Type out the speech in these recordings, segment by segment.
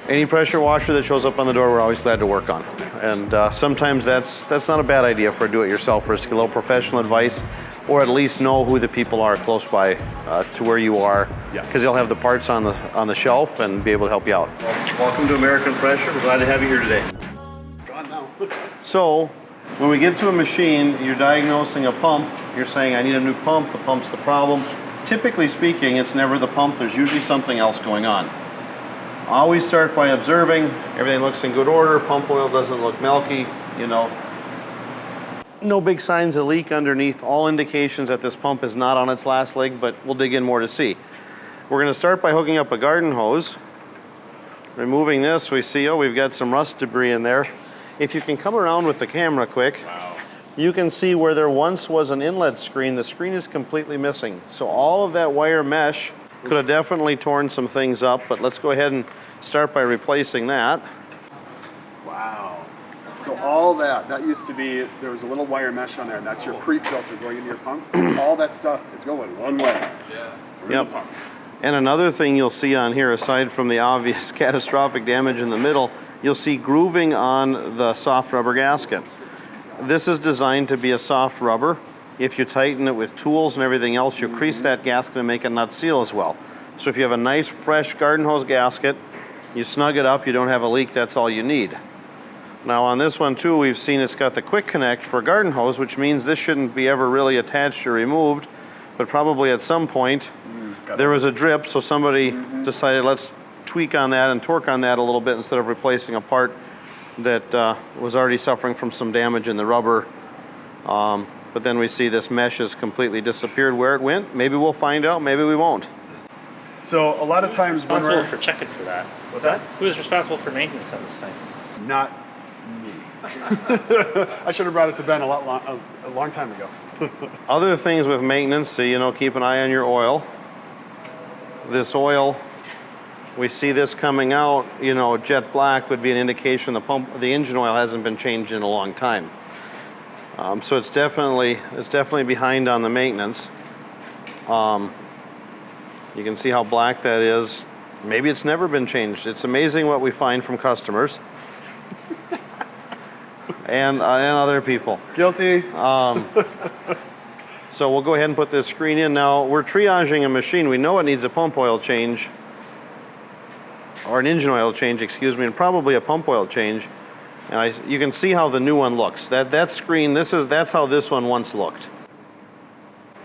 Any pressure washer that shows up on the door, we're always glad to work on. And sometimes that's not a bad idea for a do-it-yourselfer, is to get a little professional advice, or at least know who the people are close by to where you are, because they'll have the parts on the shelf and be able to help you out. Welcome to American Pressure. We're glad to have you here today. It's gone now. So, when we get to a machine, you're diagnosing a pump. You're saying, I need a new pump. The pump's the problem. Typically speaking, it's never the pump. There's usually something else going on. Always start by observing. Everything looks in good order. Pump oil doesn't look milky, you know. No big signs of leak underneath. All indications that this pump is not on its last leg, but we'll dig in more to see. We're going to start by hooking up a garden hose. Removing this, we see, oh, we've got some rust debris in there. If you can come around with the camera quick, you can see where there once was an inlet screen. The screen is completely missing. So all of that wire mesh could have definitely torn some things up, but let's go ahead and start by replacing that. Wow. So all that used to be, there was a little wire mesh on there, and that's your pre-filter going into your pump. All that stuff, it's going one way. Yep. And another thing you'll see on here, aside from the obvious catastrophic damage in the middle, you'll see grooving on the soft rubber gasket. This is designed to be a soft rubber. If you tighten it with tools and everything else, you'll crease that gasket and make a nut seal as well. So if you have a nice, fresh garden hose gasket, you snug it up, you don't have a leak, that's all you need. Now on this one too, we've seen it's got the quick connect for garden hose, which means this shouldn't be ever really attached or removed, but probably at some point there was a drip, so somebody decided let's tweak on that and torque on that a little bit instead of replacing a part that was already suffering from some damage in the rubber. But then we see this mesh has completely disappeared where it went. Maybe we'll find out, maybe we won't. So a lot of times when responsible for checking for that? What's that? Who is responsible for maintenance on this thing? Not me. I should have brought it to Ben a long time ago. Other things with maintenance, so you know, keep an eye on your oil. This oil, we see this coming out, you know, jet black would be an indication the engine oil hasn't been changed in a long time. So it's definitely behind on the maintenance. You can see how black that is. Maybe it's never been changed. It's amazing what we find from customers and other people. Guilty. So we'll go ahead and put this screen in. Now we're triaging a machine. We know it needs a pump oil change, or an engine oil change, excuse me, and probably a pump oil change. And you can see how the new one looks. That screen, that's how this one once looked.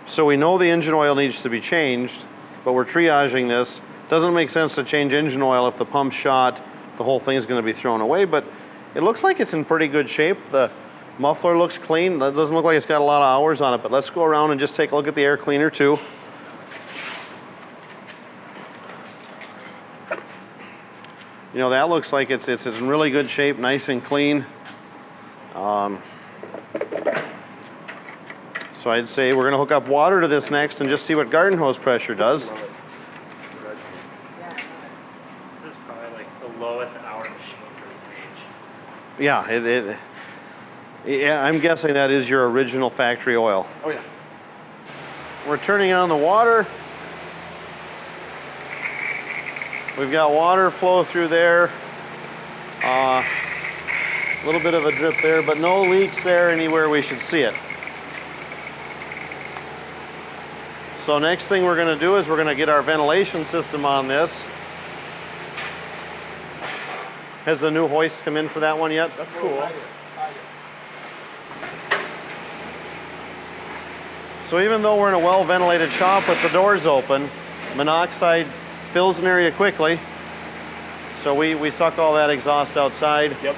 So we know the engine oil needs to be changed, but we're triaging this. Doesn't make sense to change engine oil if the pump's shot. The whole thing is going to be thrown away, but it looks like it's in pretty good shape. The muffler looks clean. That doesn't look like it's got a lot of hours on it, but let's go around and just take a look at the air cleaner too. You know, that looks like it's in really good shape, nice and clean. So I'd say we're going to hook up water to this next and just see what garden hose pressure does. This is probably like the lowest hour machine for its age. Yeah, yeah, I'm guessing that is your original factory oil. Oh yeah. We're turning on the water. We've got water flow through there. A little bit of a drip there, but no leaks there anywhere we should see it. So next thing we're going to do is we're going to get our ventilation system on this. Has the new hoist come in for that one yet? That's cool. So even though we're in a well-ventilated shop with the doors open, monoxide fills an area quickly. So we suck all that exhaust outside. Yep.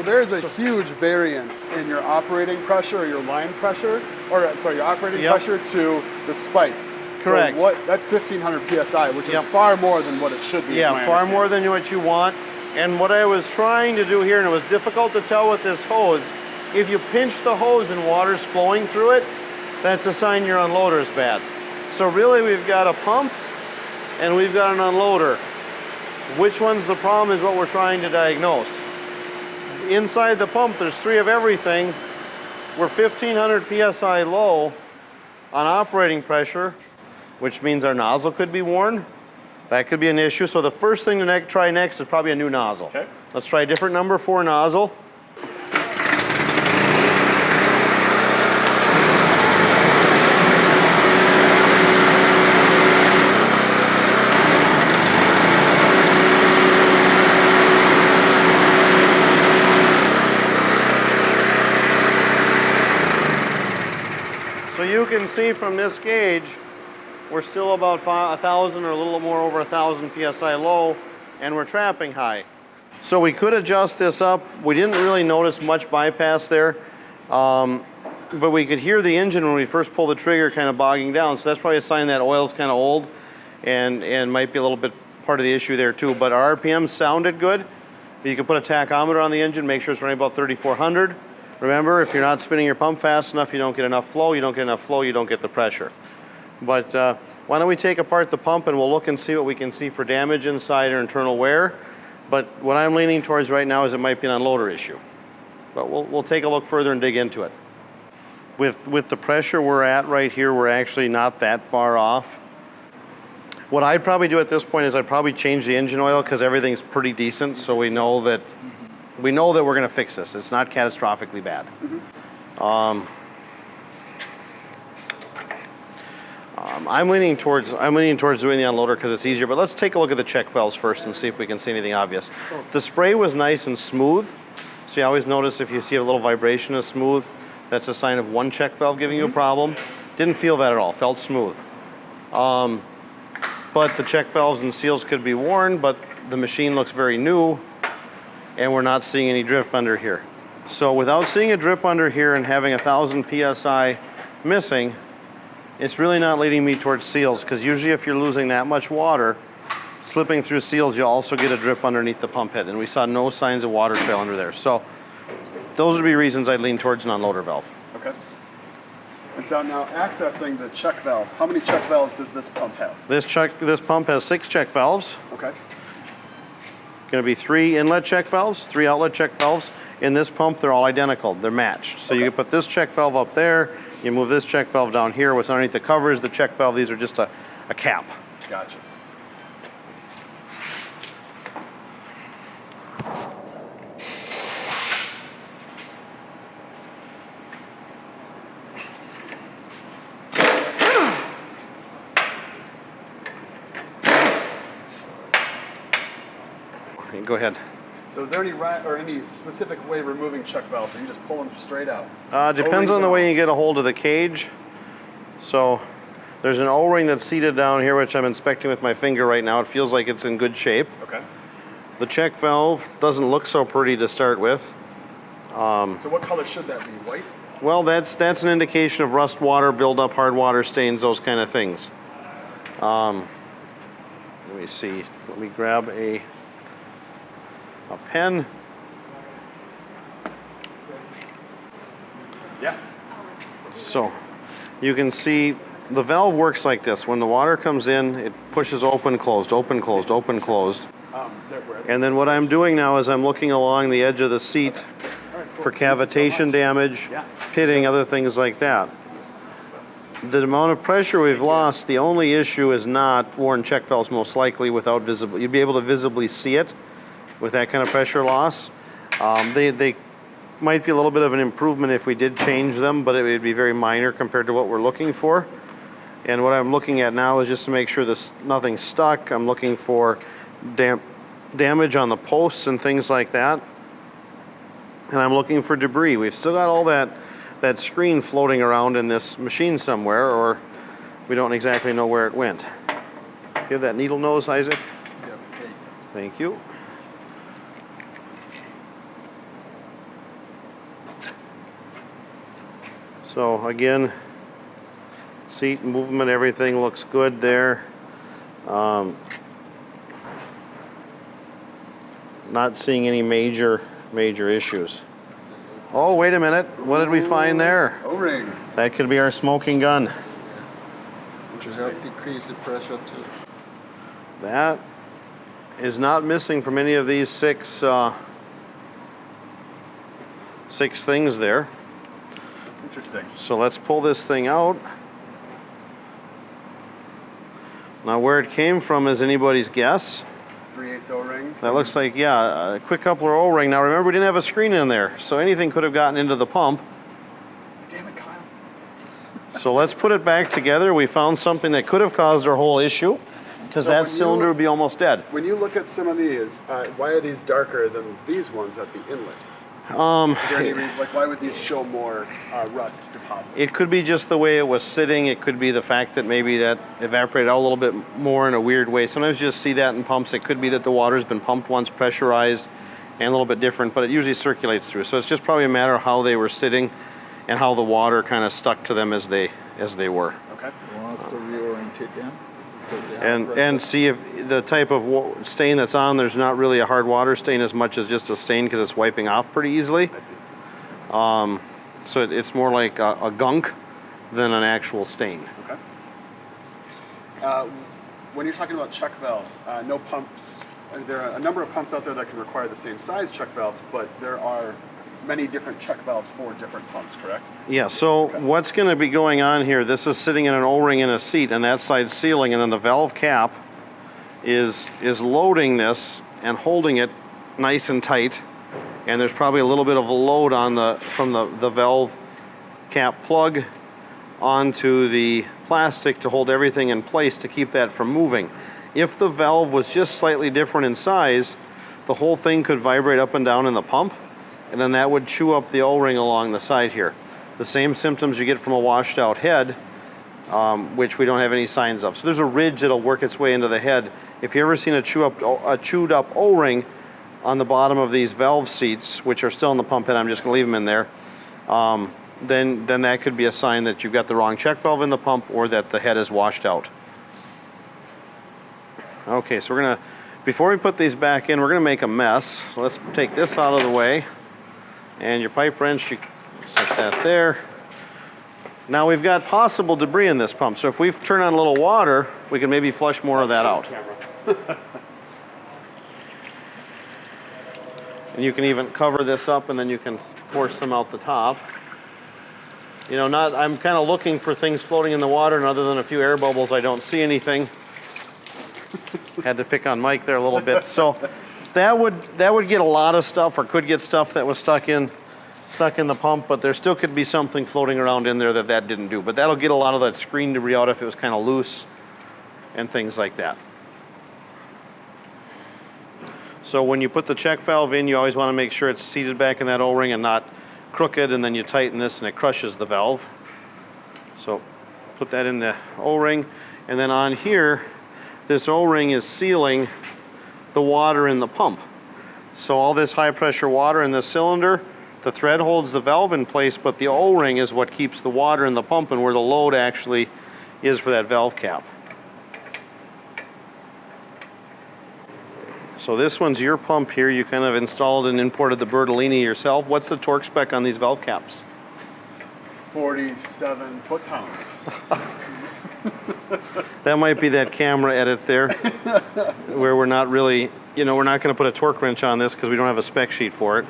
There's a huge variance in your operating pressure or your line pressure, or sorry, your operating pressure to the spike. Correct. So that's 1,500 psi, which is Yep. far more than what it should be. is Yeah, my far more understanding. than what you want. And what I was trying to do here, and it was difficult to tell with this hose, if you pinch the hose and water's flowing through it, that's a sign your unloader is bad. So really we've got a pump and we've got an unloader. Which one's the problem is what we're trying to diagnose. Inside the pump, there's 3 of everything. We're 1,500 psi low on operating pressure, which means our nozzle could be worn. That could be an issue. So the first thing to try next is probably a new nozzle. Okay. Let's try a different number 4 nozzle. So you can see from this gauge, we're still about 1,000 or a little more over 1,000 psi low, and we're trapping high. So we could adjust this up. We didn't really notice much bypass there, but we could hear the engine when we first pulled the trigger kind of bogging down. So that's probably a sign that oil's kind of old and might be a little bit part of the issue there too. But our RPM sounded good. You can put a tachometer on the engine, make sure it's running about 3,400. Remember, if you're not spinning your pump fast enough, you don't get enough flow. You don't get enough flow, you don't get the pressure. But why don't we take apart the pump and we'll look and see what we can see for damage inside or internal wear. But what I'm leaning towards right now is it might be an unloader issue. But we'll take a look further and dig into it. With the pressure we're at right here, we're actually not that far off. What I'd probably do at this point is I'd probably change the engine oil because everything's pretty decent, so we know that we're going to fix this. It's not catastrophically bad. I'm leaning towards doing the unloader because it's easier. But let's take a look at the check valves first and see if we can see anything obvious. The spray was nice and smooth, so you always notice if you see a little vibration is smooth, that's a sign of one check valve giving you a problem. Didn't feel that at all. Felt smooth. But the check valves and seals could be worn, but the machine looks very new, and we're not seeing any drip under here. So without seeing a drip under here and having 1,000 psi missing, it's really not leading me towards seals, because usually if you're losing that much water, slipping through seals, you'll also get a drip underneath the pump head, and we saw no signs of water trail under there. So those would be reasons I'd lean towards an unloader valve. Okay. And so now accessing the check valves, how many check valves does this pump have? This pump has 6 check valves. Okay. Going to be 3 inlet check valves, 3 outlet check valves. In this pump, they're all identical. They're matched. So you can put this check valve up there, you move this check valve down here. What's underneath the cover is the check valve. These are just a cap. Gotcha. Go ahead. So is there any specific way of removing check valves, or you just pull them straight out? Depends O-rings on the and way all. you get a hold of the cage. So there's an O-ring that's seated down here, which I'm inspecting with my finger right now. It feels like it's in good shape. Okay. The check valve doesn't look so pretty to start with. So what color should that be? White? Well, that's an indication of rust water, buildup, hard water stains, those kind of things. Let me see. Let me grab a pen. Yeah. So you can see the valve works like this. When the water comes in, it pushes open, closed, open, closed, open, closed. And then what I'm doing now is I'm looking along the edge of the seat for cavitation damage, pitting, other things like that. The amount of pressure we've lost, the only issue is not worn check valves most likely without visible. You'd be able to visibly see it with that kind of pressure loss. They might be a little bit of an improvement if we did change them, but it would be very minor compared to what we're looking for. And what I'm looking at now is just to make sure nothing's stuck. I'm looking for damage on the posts and things like that. And I'm looking for debris. We've still got all that screen floating around in this machine somewhere, or we don't exactly know where it went. Do you have that needle nose, Isaac? Yep. Thank you. So again, seat movement, everything looks good there. Not seeing any major issues. Oh, wait a minute. What did we find there? O-ring. That could be our smoking gun. To help decrease the pressure too. That is not missing from any of these six things there. Interesting. So let's pull this thing out. Now where it came from is anybody's guess. 3/8 O-ring. That looks like, yeah, a quick coupler O-ring. Now remember, we didn't have a screen in there, so anything could have gotten into the pump. Damn it, Kyle. So let's put it back together. We found something that could have caused our whole issue, because So that when cylinder you- would be almost dead. When you look at some of these, why are these darker than these ones at the inlet? Is there any reason, like why would these show more rust deposit? It could be just the way it was sitting. It could be the fact that maybe that evaporated out a little bit more in a weird way. Sometimes you just see that in pumps. It could be that the water's been pumped once, pressurized, and a little bit different, but it usually circulates through. So it's just probably a matter of how they were sitting and how the water kind of stuck to them as they were. Okay. Once the reorientate them. And see if the type of stain that's on, there's not really a hard water stain as much as just a stain because it's wiping off pretty easily. I see. So it's more like a gunk than an actual stain. Okay. When you're talking about check valves, no pumps. There are a number of pumps out there that can require the same size check valves, but there are many different check valves for different pumps, correct? Yeah, so what's going to be going on here, this is sitting in an O-ring in a seat and that side's sealing, and then the valve cap is loading this and holding it nice and tight, and there's probably a little bit of a load on from the valve cap plug onto the plastic to hold everything in place to keep that from moving. If the valve was just slightly different in size, the whole thing could vibrate up and down in the pump, and then that would chew up the O-ring along the side here. The same symptoms you get from a washed out head, which we don't have any signs of. So there's a ridge that'll work its way into the head. If you've ever seen a chewed up O-ring on the bottom of these valve seats, which are still in the pump head, I'm just gonna leave them in there, then that could be a sign that you've got the wrong check valve in the pump or that the head is washed out. Okay, so we're gonna, before we put these back in, we're gonna make a mess. So let's take this out of the way. And your pipe wrench, you set that there. Now we've got possible debris in this pump. So if we turn on a little water, we can maybe flush more of that out. And you can even cover this up and then you can force some out the top. You know, I'm kind of looking for things floating in the water, and other than a few air bubbles, I don't see anything. Had to pick on Mike there a little bit. So that would get a lot of stuff, or could get stuff that was stuck in the pump, but there still could be something floating around in there that didn't do. But that'll get a lot of that screen debris out if it was kind of loose and things like that. So when you put the check valve in, you always want to make sure it's seated back in that O-ring and not crooked, and then you tighten this and it crushes the valve. So put that in the O-ring, and then on here, this O-ring is sealing the water in the pump. So all this high pressure water in the cylinder, the thread holds the valve in place, but the O-ring is what keeps the water in the pump and where the load actually is for that valve cap. So this one's your pump here. You kind of installed and imported the Bertolini yourself. What's the torque spec on these valve caps? 47 foot-pounds. That might be that camera edit there, where we're not really, we're not going to put a torque wrench on this because we don't have a spec sheet for it.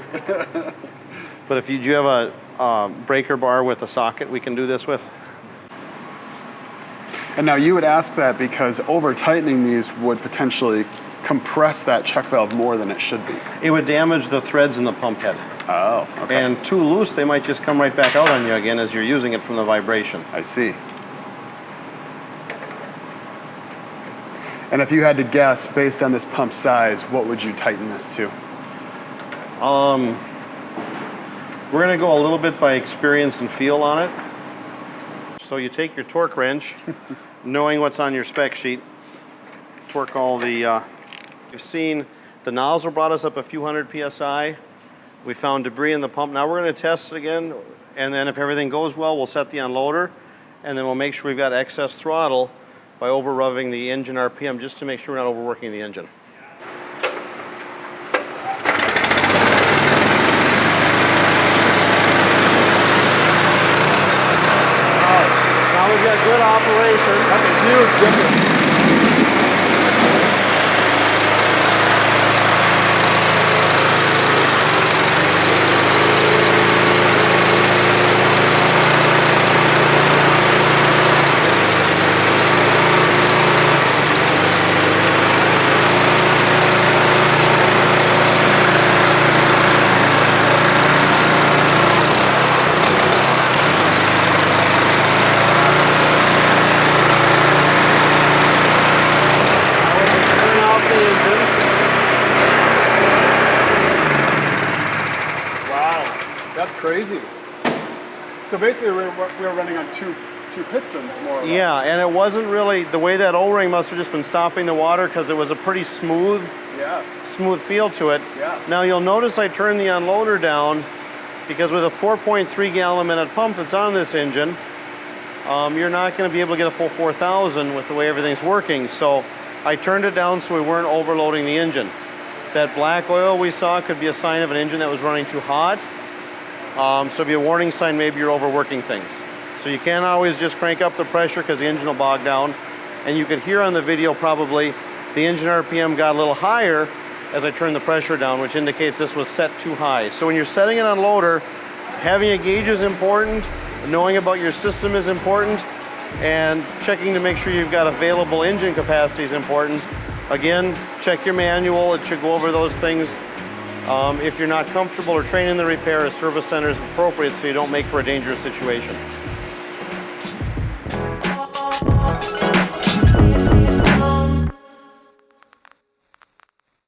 But if you do have a breaker bar with a socket we can do this with. And now you would ask that because over-tightening these would potentially compress that check valve more than it should be. It would damage the threads in the pump head. Oh, okay. And too loose, they might just come right back out on you again as you're using it from the vibration. I see. And if you had to guess, based on this pump size, what would you tighten this to? We're going to go a little bit by experience and feel on it. So you take your torque wrench, knowing what's on your spec sheet, torque all the, you've seen the nozzle brought us up a few hundred PSI. We found debris in the pump. Now we're going to test it again, and then if everything goes well, we'll set the unloader, and then we'll make sure we've got excess throttle by over revving the engine RPM just to make sure we're not overworking the engine. Now we've got good operation. That's a huge difference. That's crazy. So basically, we're running on two pistons, more or less. Yeah, and it wasn't really, the way that O-ring must have just been stopping the water because it was a pretty smooth feel to it. Yeah. Now you'll notice I turned the unloader down because with a 4.3 gallon a minute pump that's on this engine, you're not going to be able to get a full 4,000 with the way everything's working. So I turned it down so we weren't overloading the engine. That black oil we saw could be a sign of an engine that was running too hot. So it'd be a warning sign maybe you're overworking things. So you can't always just crank up the pressure because the engine will bog down. And you could hear on the video probably the engine RPM got a little higher as I turned the pressure down, which indicates this was set too high. So when you're setting it on loader, having a gauge is important, knowing about your system is important, and checking to make sure you've got available engine capacity is important. Again, check your manual, it should go over those things. If you're not comfortable or trained in the repair, a service center is appropriate so you don't make for a dangerous situation.